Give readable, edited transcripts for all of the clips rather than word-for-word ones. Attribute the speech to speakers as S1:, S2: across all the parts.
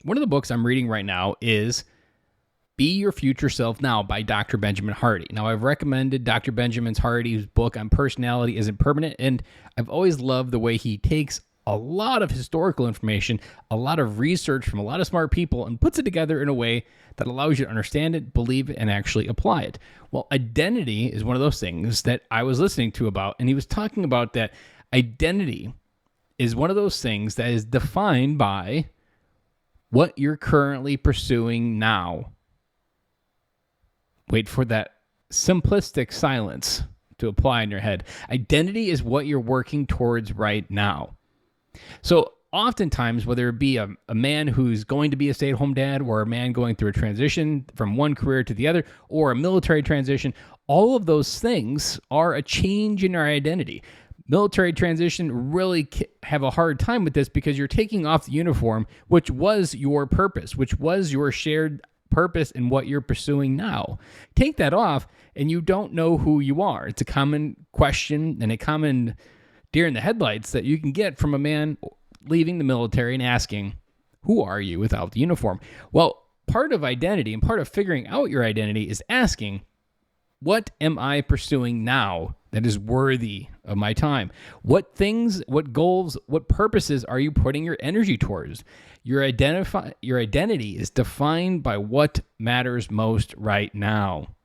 S1: One of the books I'm reading right now is Be Your Future Self Now by Dr. Benjamin Hardy. Now, I've recommended Dr. Benjamin Hardy's book on personality isn't permanent, and I've always loved the way he takes a lot of historical information, a lot of research from a lot of smart people, and puts it together in a way that allows you to understand it, believe it, and actually apply it. Well, identity is one of those things that I was listening to about, and he was talking about that identity is one of those things that is defined by what you're currently pursuing now. Wait for that simplistic silence to apply in your head. Identity is what you're working towards right now. So oftentimes, whether it be a man who's going to be a stay-at-home dad or a man going through a transition from one career to the other or a military transition, all of those things are a change in our identity. Military transition really have a hard time with this because you're taking off the uniform, which was your purpose, which was your shared purpose in what you're pursuing now. Take that off and you don't know who you are. It's a common question and a common deer in the headlights that you can get from a man leaving the military and asking, who are you without the uniform? Well, part of identity and part of figuring out your identity is asking, what am I pursuing now that is worthy of my time? What things, what goals, what purposes are you putting your energy towards? Your identity is defined by what matters most right now.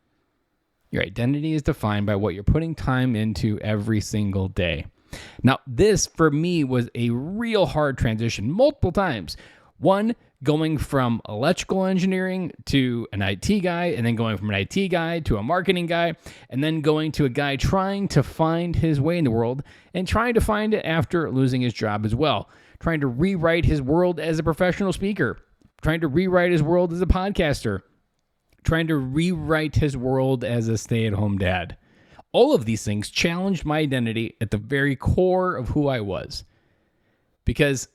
S1: Your identity is defined by what you're putting time into every single day. Now, this for me was a real hard transition multiple times. One, going from electrical engineering to an IT guy, and then going from an IT guy to a marketing guy, and then going to a guy trying to find his way in the world and trying to find it after losing his job as well, trying to rewrite his world as a professional speaker, trying to rewrite his world as a podcaster, trying to rewrite his world as a stay-at-home dad. All of these things challenged my identity at the very core of who I was. Because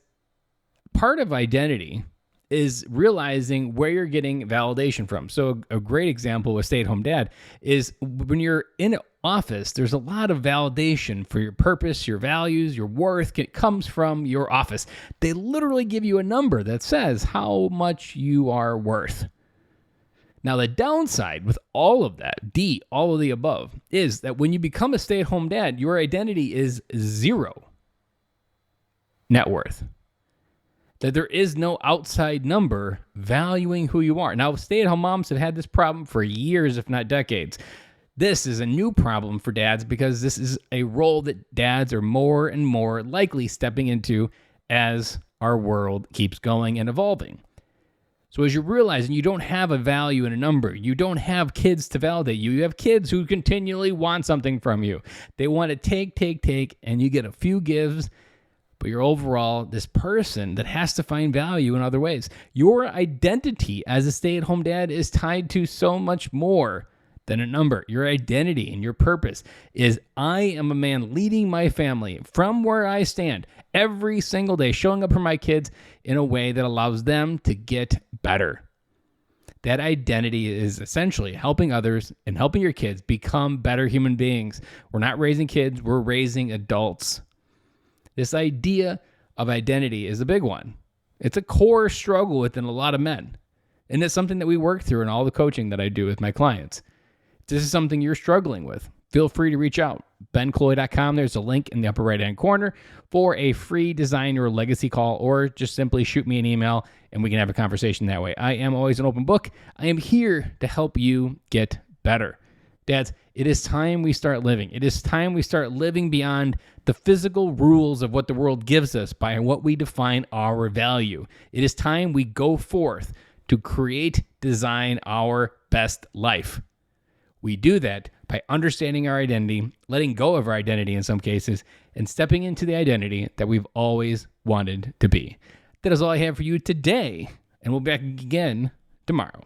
S1: part of identity is realizing where you're getting validation from. So a great example with stay-at-home dad is when you're in office, there's a lot of validation for your purpose, your values, your worth. It comes from your office. They literally give you a number that says how much you are worth. Now, the downside with all of that, all of the above, is that when you become a stay-at-home dad, your identity is zero net worth. That there is no outside number valuing who you are. Now, stay-at-home moms have had this problem for years, if not decades. This is a new problem for dads because this is a role that dads are more and more likely stepping into as our world keeps going and evolving. So as you're realizing you don't have a value in a number, you don't have kids to validate you. You have kids who continually want something from you. They want to take, and you get a few gives, but you're overall this person that has to find value in other ways. Your identity as a stay-at-home dad is tied to so much more than a number. Your identity and your purpose is I am a man leading my family from where I stand every single day, showing up for my kids in a way that allows them to get better. That identity is essentially helping others and helping your kids become better human beings. We're not raising kids, we're raising adults. This idea of identity is a big one. It's a core struggle within a lot of men. And it's something that we work through in all the coaching that I do with my clients. If this is something you're struggling with, feel free to reach out. BenCloy.com. There's a link in the upper right-hand corner for a free design or legacy call, or just simply shoot me an email and we can have a conversation that way. I am always an open book. I am here to help you get better. Dads, it is time we start living. It is time we start living beyond the physical rules of what the world gives us by what we define our value. It is time we go forth to create, design our best life. We do that by understanding our identity, letting go of our identity in some cases, and stepping into the identity that we've always wanted to be. That is all I have for you today, and we'll be back again tomorrow.